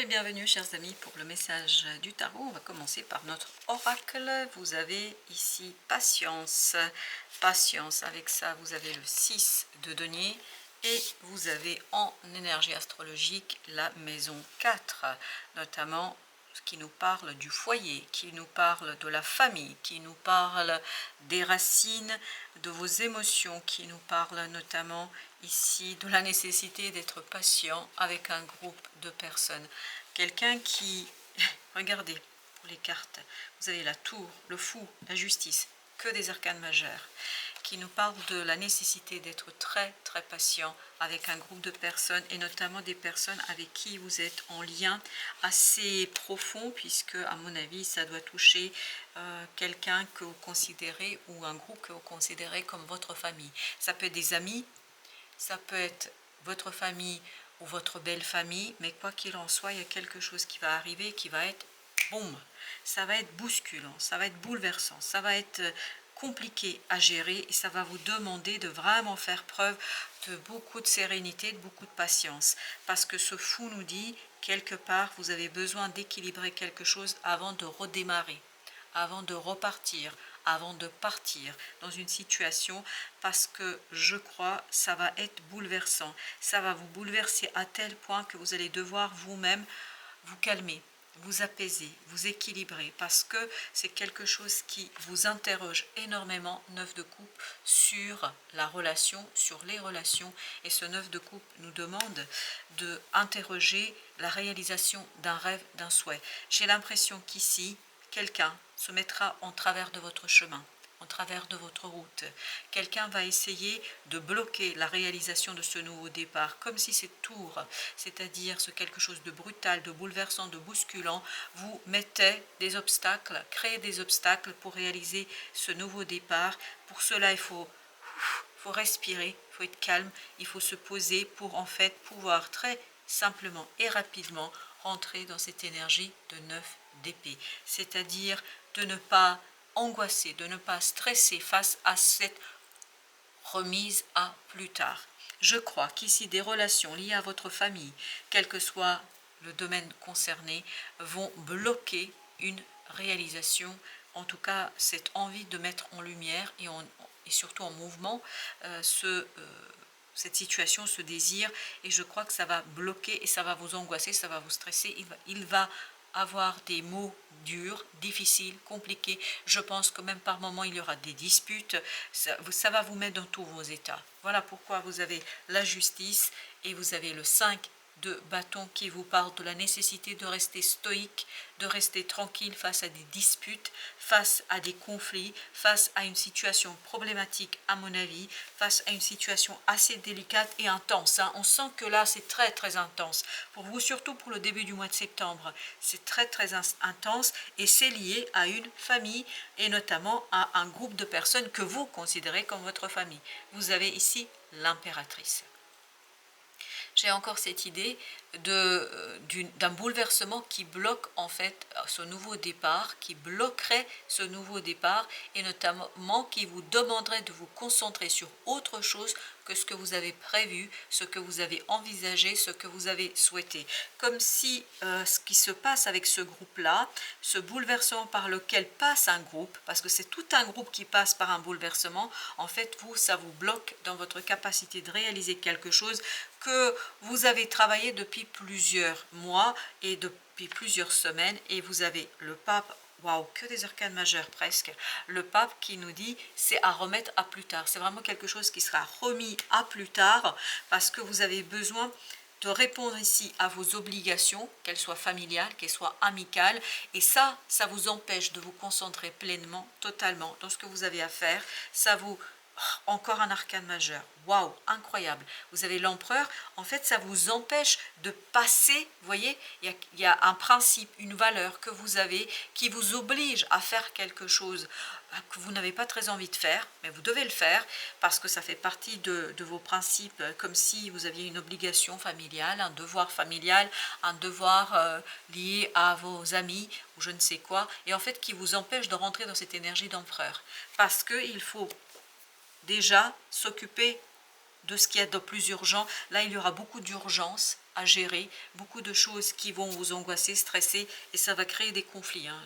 bienvenue chers amis pour le message du tarot. On va commencer par notre oracle. Vous avez ici patience. Patience, avec ça vous avez le 6 de denier et vous avez en énergie astrologique la maison 4, notamment ce qui nous parle du foyer, qui nous parle de la famille, qui nous parle des racines, de vos émotions, qui nous parle notamment ici de la nécessité d'être patient avec un groupe de personnes. Quelqu'un qui, regardez pour les cartes, vous avez la tour, le fou, la justice, que des arcanes majeures, qui nous parle de la nécessité d'être très très patient avec un groupe de personnes et notamment des personnes avec qui vous êtes en lien assez profond, puisque à mon avis ça doit toucher quelqu'un que vous considérez ou un groupe que vous considérez comme votre famille. Ça peut être des amis, ça peut être votre famille ou votre belle famille, mais quoi qu'il en soit, il y a quelque chose qui va arriver qui va être boum, ça va être bousculant, ça va être bouleversant, ça va être compliqué à gérer et ça va vous demander de vraiment faire preuve de beaucoup de sérénité, de beaucoup de patience, parce que ce fou nous dit quelque part vous avez besoin d'équilibrer quelque chose avant de redémarrer, avant de repartir, avant de partir dans une situation, parce que je crois ça va être bouleversant, ça va vous bouleverser à tel point que vous allez devoir vous-même vous calmer, vous apaiser, vous équilibrer, parce que c'est quelque chose qui vous interroge énormément, 9 de coupe, sur la relation, sur les relations, et ce 9 de coupe nous demande de interroger la réalisation d'un rêve, d'un souhait. J'ai l'impression qu'ici, quelqu'un se mettra en travers de votre chemin, en travers de votre route. Quelqu'un va essayer de bloquer la réalisation de ce nouveau départ, comme si cette tour, c'est-à-dire ce quelque chose de brutal, de bouleversant, de bousculant, vous mettait des obstacles, créait des obstacles pour réaliser ce nouveau départ. Pour cela, il faut respirer, il faut être calme, il faut se poser pour en fait pouvoir très simplement et rapidement rentrer dans cette énergie de 9 d'épée, c'est-à-dire de ne pas angoisser, de ne pas stresser face à cette remise à plus tard. Je crois qu'ici des relations liées à votre famille, quel que soit le domaine concerné, vont bloquer une réalisation, en tout cas cette envie de mettre en lumière et surtout en mouvement cette situation, ce désir, et je crois que ça va bloquer et ça va vous angoisser, ça va vous stresser, il va avoir des mots durs, difficiles, compliqués. Je pense que même par moments il y aura des disputes, ça va vous mettre dans tous vos états. Voilà pourquoi vous avez la justice et vous avez le 5 de bâton qui vous parle de la nécessité de rester stoïque, de rester tranquille face à des disputes, face à des conflits, face à une situation problématique à mon avis, face à une situation assez délicate et intense. On sent que là c'est très très intense. Pour vous, surtout pour le début du mois de septembre, c'est très très intense et c'est lié à une famille et notamment à un groupe de personnes que vous considérez comme votre famille. Vous avez ici l'impératrice. J'ai encore cette idée d'un bouleversement qui bloque en fait ce nouveau départ, qui bloquerait ce nouveau départ et notamment qui vous demanderait de vous concentrer sur autre chose que ce que vous avez prévu, ce que vous avez envisagé, ce que vous avez souhaité. Comme si ce qui se passe avec ce groupe-là, ce bouleversement par lequel passe un groupe, parce que c'est tout un groupe qui passe par un bouleversement, en fait, ça vous bloque dans votre capacité de réaliser quelque chose que vous avez travaillé depuis plusieurs mois et depuis plusieurs semaines, et vous avez le pape. Waouh, que des arcanes majeures presque. Le pape qui nous dit c'est à remettre à plus tard. C'est vraiment quelque chose qui sera remis à plus tard parce que vous avez besoin de répondre ici à vos obligations, qu'elles soient familiales, qu'elles soient amicales. Et ça vous empêche de vous concentrer pleinement, totalement dans ce que vous avez à faire. Ça vous... Encore un arcane majeur. Waouh, incroyable. Vous avez l'empereur. En fait, ça vous empêche de passer. Vous voyez, il y a un principe, une valeur que vous avez qui vous oblige à faire quelque chose que vous n'avez pas très envie de faire, mais vous devez le faire parce que ça fait partie de vos principes, comme si vous aviez une obligation familiale, un devoir familial, un devoir lié à vos amis ou je ne sais quoi, et en fait qui vous empêche de rentrer dans cette énergie d'empereur. Parce qu'il faut déjà s'occuper de ce qui est de plus urgent. Là, il y aura beaucoup d'urgence à gérer, beaucoup de choses qui vont vous angoisser, stresser, et ça va créer des conflits, hein.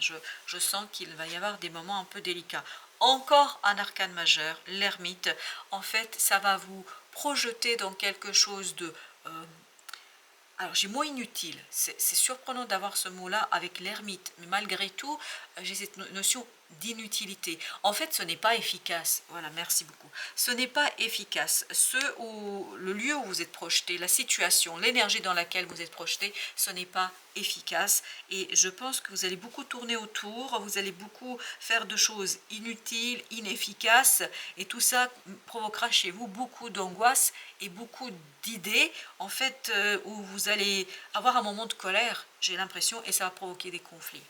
Je sens qu'il va y avoir des moments un peu délicats. Encore un arcane majeur, l'ermite. En fait, ça va vous projeter dans quelque chose de... alors j'ai mot inutile, c'est surprenant d'avoir ce mot-là avec l'ermite, mais malgré tout, j'ai cette notion d'inutilité. En fait, ce n'est pas efficace. Voilà, merci beaucoup. Ce n'est pas efficace. Le lieu où vous êtes projeté, la situation, l'énergie dans laquelle vous êtes projeté, ce n'est pas efficace. Et je pense que vous allez beaucoup tourner autour, vous allez beaucoup faire de choses inutiles, inefficaces, et tout ça provoquera chez vous beaucoup d'angoisse et beaucoup d'idées, en fait, où vous allez avoir un moment de colère, j'ai l'impression, et ça va provoquer des conflits.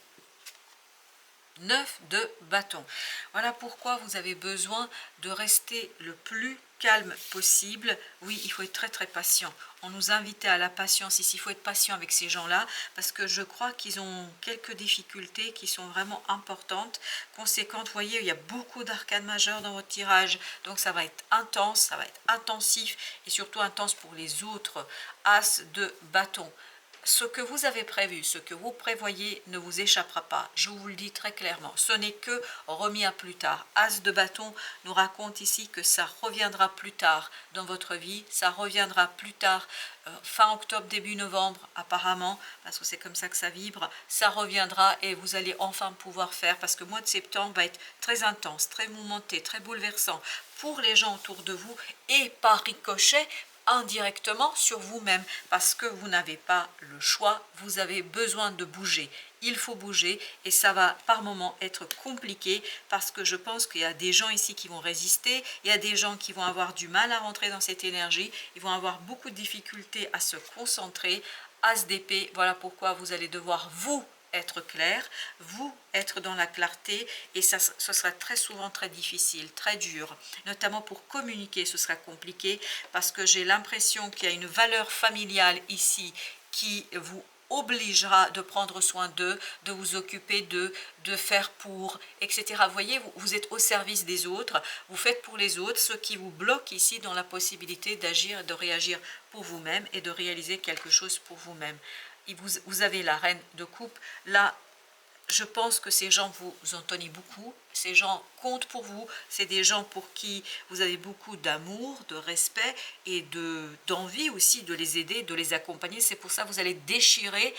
9 de bâton. Voilà pourquoi vous avez besoin de rester le plus calme possible. Oui, il faut être très très patient. On nous invitait à la patience ici. Il faut être patient avec ces gens-là parce que je crois qu'ils ont quelques difficultés qui sont vraiment importantes, conséquentes. Vous voyez, il y a beaucoup d'arcanes majeures dans votre tirage, donc ça va être intense, ça va être intensif et surtout intense pour les autres. As de bâton. Ce que vous avez prévu, ce que vous prévoyez ne vous échappera pas. Je vous le dis très clairement. Ce n'est que remis à plus tard. As de bâton nous raconte ici que ça reviendra plus tard dans votre vie. Ça reviendra plus tard, fin octobre, début novembre apparemment, parce que c'est comme ça que ça vibre. Ça reviendra et vous allez enfin pouvoir faire, parce que le mois de septembre va être très intense, très mouvementé, très bouleversant pour les gens autour de vous et par ricochet, indirectement sur vous-même, parce que vous n'avez pas le choix, vous avez besoin de bouger, il faut bouger, et ça va par moments être compliqué, parce que je pense qu'il y a des gens ici qui vont résister, il y a des gens qui vont avoir du mal à rentrer dans cette énergie, ils vont avoir beaucoup de difficultés à se concentrer. As d'épée, voilà pourquoi vous allez devoir vous être clair, vous être dans la clarté, et ça, ce sera très souvent très difficile, très dur, notamment pour communiquer, ce sera compliqué, parce que j'ai l'impression qu'il y a une valeur familiale ici qui vous obligera de prendre soin d'eux, de vous occuper d'eux, de faire pour, etc. Vous voyez, vous êtes au service des autres, vous faites pour les autres, ce qui vous bloque ici dans la possibilité d'agir et de réagir pour vous-même et de réaliser quelque chose pour vous-même. Vous avez la reine de coupe, là, je pense que ces gens vous en tenez beaucoup, ces gens comptent pour vous, c'est des gens pour qui vous avez beaucoup d'amour, de respect et d'envie aussi de les aider, de les accompagner. C'est pour ça que vous allez déchirer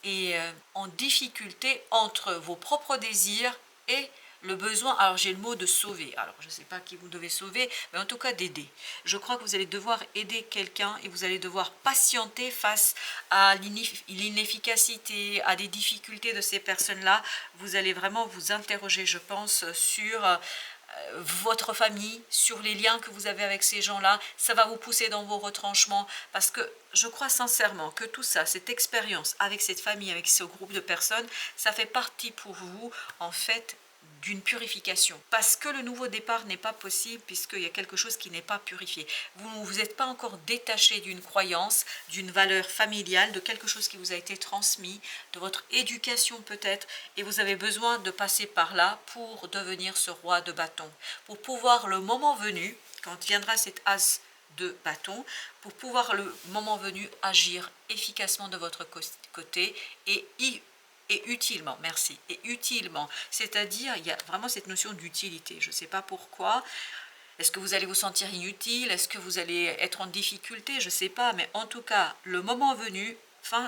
et en difficulté entre vos propres désirs et le besoin, alors j'ai le mot de sauver, alors je ne sais pas qui vous devez sauver, mais en tout cas d'aider. Je crois que vous allez devoir aider quelqu'un et vous allez devoir patienter face à l'inefficacité, à des difficultés de ces personnes-là. Vous allez vraiment vous interroger, je pense, sur votre famille, sur les liens que vous avez avec ces gens-là. Ça va vous pousser dans vos retranchements, parce que je crois sincèrement que tout ça, cette expérience avec cette famille, avec ce groupe de personnes, ça fait partie pour vous, en fait, d'une purification, parce que le nouveau départ n'est pas possible puisqu'il y a quelque chose qui n'est pas purifié. Vous n'êtes pas encore détaché d'une croyance, d'une valeur familiale, de quelque chose qui vous a été transmis, de votre éducation peut-être, et vous avez besoin de passer par là pour devenir ce roi de bâton, pour pouvoir le moment venu, quand viendra cet as de bâton, pour pouvoir le moment venu agir efficacement de votre côté et utilement, merci, et utilement, c'est-à-dire il y a vraiment cette notion d'utilité. Je ne sais pas pourquoi, est-ce que vous allez vous sentir inutile, est-ce que vous allez être en difficulté, je ne sais pas, mais en tout cas, le moment venu, fin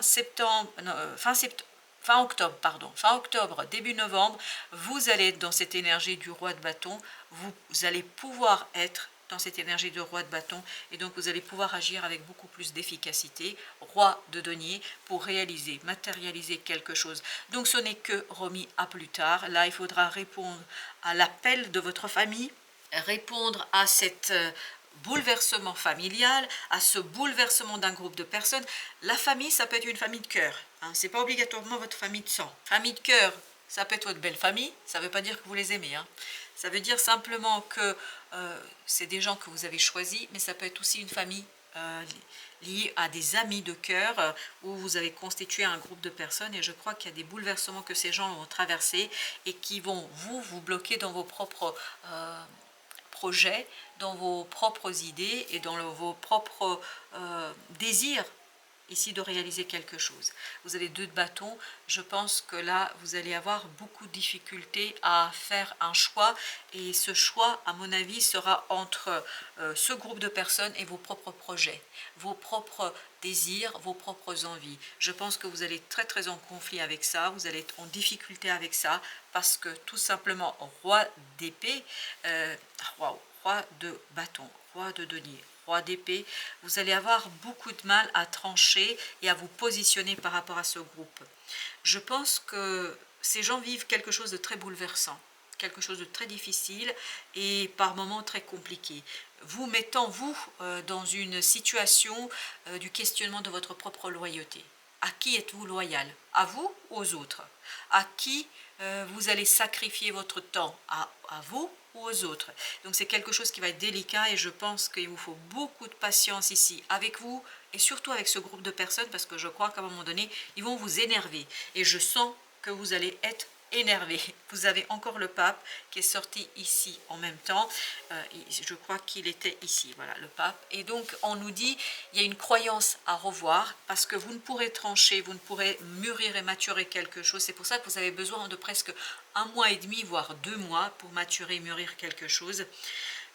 octobre, pardon, fin octobre, début novembre, vous allez être dans cette énergie du roi de bâton, vous allez pouvoir être dans cette énergie de roi de bâton, et donc vous allez pouvoir agir avec beaucoup plus d'efficacité, roi de denier, pour réaliser, matérialiser quelque chose. Donc ce n'est que remis à plus tard. Là, il faudra répondre à l'appel de votre famille, répondre à cette bouleversement familial, à ce bouleversement d'un groupe de personnes. La famille, ça peut être une famille de cœur, hein, c'est pas obligatoirement votre famille de sang. Famille de cœur, ça peut être votre belle famille, ça ne veut pas dire que vous les aimez, hein. Ça veut dire simplement que c'est des gens que vous avez choisis, mais ça peut être aussi une famille liée à des amis de cœur, où vous avez constitué un groupe de personnes, et je crois qu'il y a des bouleversements que ces gens vont traverser et qui vont vous bloquer dans vos propres projets, dans vos propres idées et dans vos propres désirs ici de réaliser quelque chose. Vous avez 2 de bâton, je pense que là vous allez avoir beaucoup de difficultés à faire un choix, et ce choix à mon avis sera entre ce groupe de personnes et vos propres projets, vos propres désirs, vos propres envies. Je pense que vous allez être très très en conflit avec ça, vous allez être en difficulté avec ça, parce que tout simplement roi d'épée, roi de bâton, roi de denier, roi d'épée, vous allez avoir beaucoup de mal à trancher et à vous positionner par rapport à ce groupe. Je pense que ces gens vivent quelque chose de très bouleversant, quelque chose de très difficile et par moments très compliqué. Vous mettant, vous, dans une situation du questionnement de votre propre loyauté. À qui êtes-vous loyal? À vous ou aux autres? À qui vous allez sacrifier votre temps? À vous ou aux autres? Donc c'est quelque chose qui va être délicat, et je pense qu'il vous faut beaucoup de patience ici avec vous et surtout avec ce groupe de personnes, parce que je crois qu'à un moment donné, ils vont vous énerver et je sens que vous allez être énervé. Vous avez encore le pape qui est sorti ici en même temps. Je crois qu'il était ici, voilà, le pape. Et donc on nous dit, il y a une croyance à revoir, parce que vous ne pourrez trancher, vous ne pourrez mûrir et maturer quelque chose. C'est pour ça que vous avez besoin de presque 1 mois et demi, voire 2 mois pour maturer et mûrir quelque chose,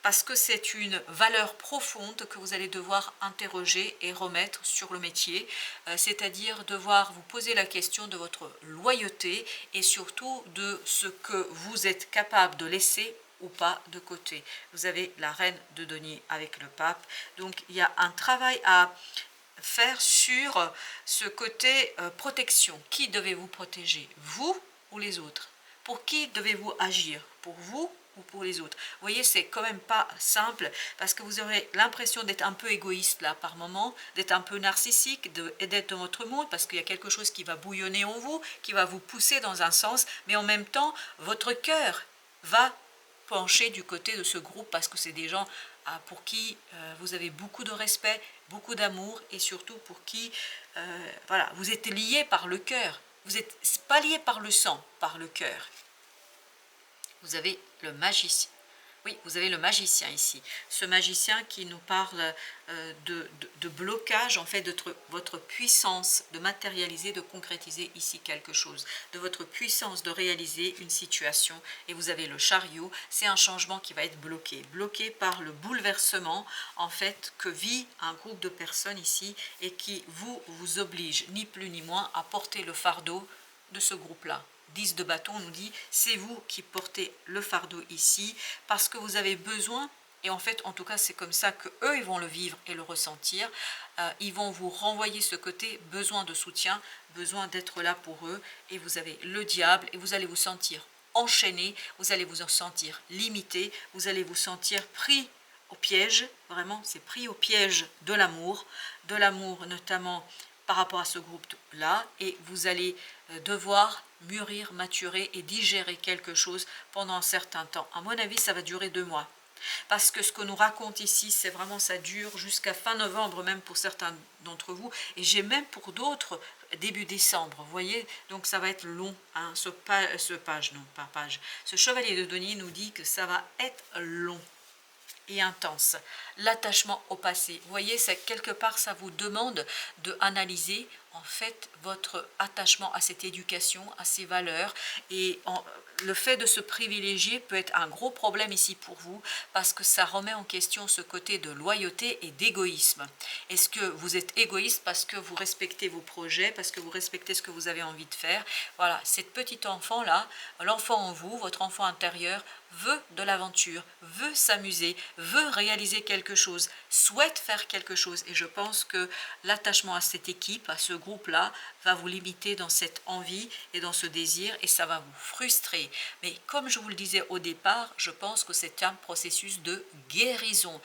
parce que c'est une valeur profonde que vous allez devoir interroger et remettre sur le métier, c'est-à-dire devoir vous poser la question de votre loyauté et surtout de ce que vous êtes capable de laisser ou pas de côté. Vous avez la reine de denier avec le pape, donc il y a un travail à faire sur ce côté protection. Qui devez-vous protéger, vous ou les autres? Pour qui devez-vous agir? Pour vous ou pour les autres? Vous voyez, c'est quand même pas simple, parce que vous aurez l'impression d'être un peu égoïste là par moment, d'être un peu narcissique, d'être dans votre monde, parce qu'il y a quelque chose qui va bouillonner en vous, qui va vous pousser dans un sens, mais en même temps, votre cœur va pencher du côté de ce groupe, parce que c'est des gens pour qui vous avez beaucoup de respect, beaucoup d'amour, et surtout pour qui voilà, vous êtes liés par le cœur. Vous n'êtes pas liés par le sang, par le cœur. Vous avez le magicien. Oui, vous avez le magicien ici. Ce magicien qui nous parle de blocage, en fait, de votre puissance de matérialiser, de concrétiser ici quelque chose, de votre puissance de réaliser une situation. Et vous avez le chariot, c'est un changement qui va être bloqué par le bouleversement, en fait, que vit un groupe de personnes ici, et qui vous oblige, ni plus ni moins, à porter le fardeau de ce groupe-là. 10 de bâton nous dit, c'est vous qui portez le fardeau ici, parce que vous avez besoin, et en fait, en tout cas, c'est comme ça que eux ils vont le vivre et le ressentir. Ils vont vous renvoyer ce côté besoin de soutien, besoin d'être là pour eux, et vous avez le diable, et vous allez vous sentir enchaîné, vous allez vous en sentir limité, vous allez vous sentir pris au piège, vraiment, c'est pris au piège de l'amour notamment par rapport à ce groupe-là, et vous allez devoir mûrir, maturer et digérer quelque chose pendant un certain temps. À mon avis, ça va durer 2 mois. Parce que ce que nous raconte ici, c'est vraiment, ça dure jusqu'à fin novembre, même pour certains d'entre vous, et j'ai même pour d'autres début décembre, vous voyez, donc ça va être long, hein, ce chevalier de denier nous dit que ça va être long et intense. L'attachement au passé, vous voyez, c'est quelque part, ça vous demande de analyser en fait votre attachement à cette éducation, à ces valeurs, et le fait de se privilégier peut être un gros problème ici pour vous, parce que ça remet en question ce côté de loyauté et d'égoïsme. Est-ce que vous êtes égoïste parce que vous respectez vos projets, parce que vous respectez ce que vous avez envie de faire? Voilà, cette petite enfant-là, l'enfant en vous, votre enfant intérieur, veut de l'aventure, veut s'amuser, veut réaliser quelque chose, souhaite faire quelque chose, et je pense que l'attachement à cette équipe, à ce groupe-là, va vous limiter dans cette envie et dans ce désir, et ça va vous frustrer. Mais comme je vous le disais au départ, je pense que c'est un processus de guérison,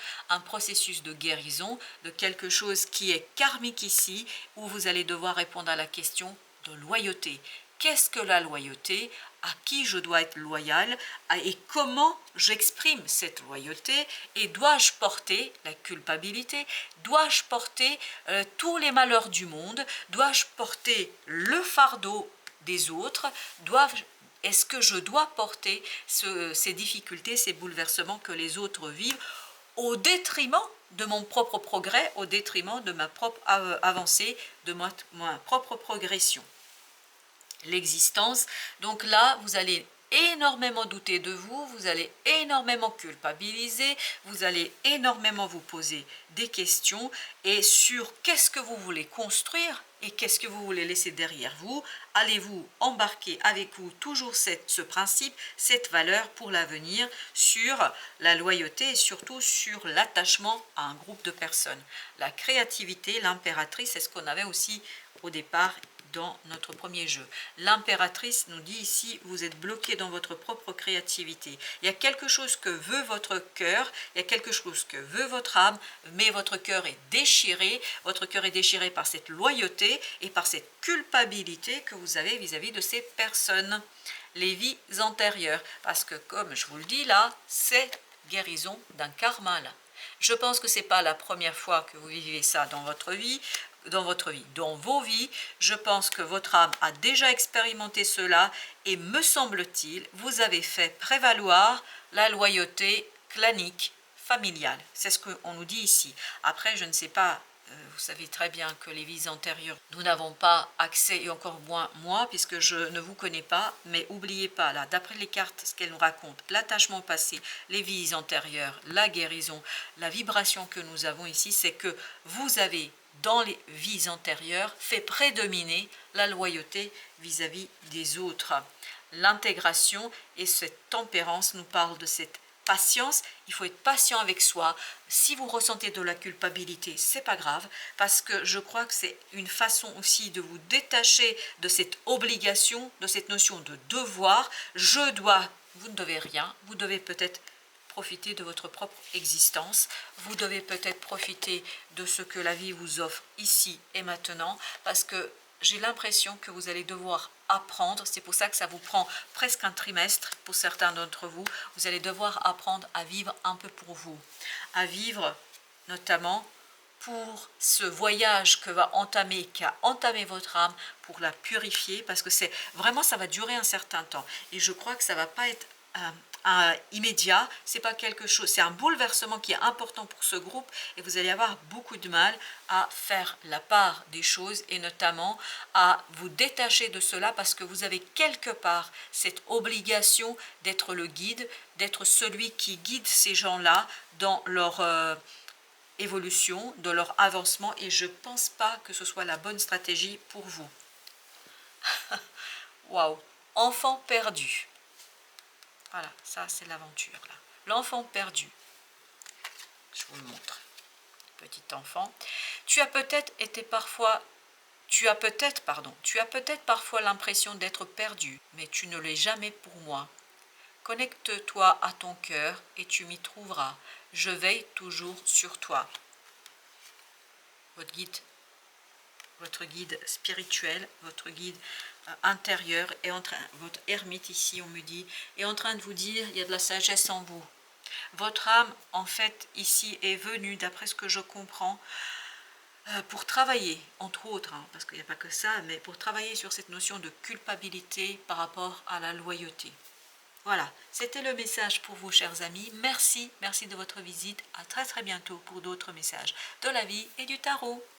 de quelque chose qui est karmique ici, où vous allez devoir répondre à la question de loyauté. Qu'est-ce que la loyauté? À qui je dois être loyal? Et comment j'exprime cette loyauté? Et dois-je porter la culpabilité? Dois-je porter tous les malheurs du monde? Dois-je porter le fardeau des autres? Est-ce que je dois porter ces difficultés, ces bouleversements que les autres vivent? au détriment de mon propre progrès, au détriment de ma propre avancée, de ma propre progression. L'existence, donc là, vous allez énormément douter de vous, vous allez énormément culpabiliser, vous allez énormément vous poser des questions et sur qu'est-ce que vous voulez construire et qu'est-ce que vous voulez laisser derrière vous. Allez-vous embarquer avec vous toujours ce principe, cette valeur pour l'avenir sur la loyauté et surtout sur l'attachement à un groupe de personnes. La créativité, l'impératrice, c'est ce qu'on avait aussi au départ dans notre premier jeu. L'impératrice nous dit ici, vous êtes bloqué dans votre propre créativité. Il y a quelque chose que veut votre cœur, il y a quelque chose que veut votre âme, mais votre cœur est déchiré. Votre cœur est déchiré par cette loyauté et par cette culpabilité que vous avez vis-à-vis de ces personnes. Les vies antérieures, parce que comme je vous le dis là, c'est guérison d'un karma là. Je pense que ce n'est pas la première fois que vous vivez ça dans votre vie, dans vos vies. Je pense que votre âme a déjà expérimenté cela et me semble-t-il, vous avez fait prévaloir la loyauté clanique, familiale. C'est ce qu'on nous dit ici. Après, je ne sais pas, vous savez très bien que les vies antérieures, nous n'avons pas accès, et encore moins moi, puisque je ne vous connais pas, mais n'oubliez pas, là, d'après les cartes, ce qu'elles nous racontent, l'attachement passé, les vies antérieures, la guérison, la vibration que nous avons ici, c'est que vous avez dans les vies antérieures, fait prédominer la loyauté vis-à-vis des autres. L'intégration et cette tempérance nous parlent de cette patience. Il faut être patient avec soi. Si vous ressentez de la culpabilité, c'est pas grave, parce que je crois que c'est une façon aussi de vous détacher de cette obligation, de cette notion de devoir. Je dois, vous ne devez rien, vous devez peut-être profiter de votre propre existence, vous devez peut-être profiter de ce que la vie vous offre ici et maintenant, parce que j'ai l'impression que vous allez devoir apprendre, c'est pour ça que ça vous prend presque un trimestre pour certains d'entre vous, vous allez devoir apprendre à vivre un peu pour vous, à vivre notamment pour ce voyage que va entamer, qui a entamé votre âme, pour la purifier, parce que c'est vraiment, ça va durer un certain temps, et je crois que ça va pas être immédiat, c'est pas quelque chose, c'est un bouleversement qui est important pour ce groupe et vous allez avoir beaucoup de mal à faire la part des choses et notamment à vous détacher de cela parce que vous avez quelque part cette obligation d'être le guide, d'être celui qui guide ces gens-là dans leur évolution, dans leur avancement et je pense pas que ce soit la bonne stratégie pour vous. Waouh, enfant perdu. Voilà, ça c'est l'aventure là. L'enfant perdu. Je vous le montre. Petit enfant. Tu as peut-être parfois l'impression d'être perdu, mais tu ne l'es jamais pour moi. Connecte-toi à ton cœur et tu m'y trouveras. Je veille toujours sur toi. Votre guide spirituel, votre guide intérieur est en train, votre ermite ici on me dit, est en train de vous dire il y a de la sagesse en vous. Votre âme en fait ici est venue, d'après ce que je comprends, pour travailler, entre autres, hein, parce qu'il n'y a pas que ça, mais pour travailler sur cette notion de culpabilité par rapport à la loyauté. Voilà, c'était le message pour vous chers amis. Merci de votre visite. À très bientôt pour d'autres messages de la vie et du tarot.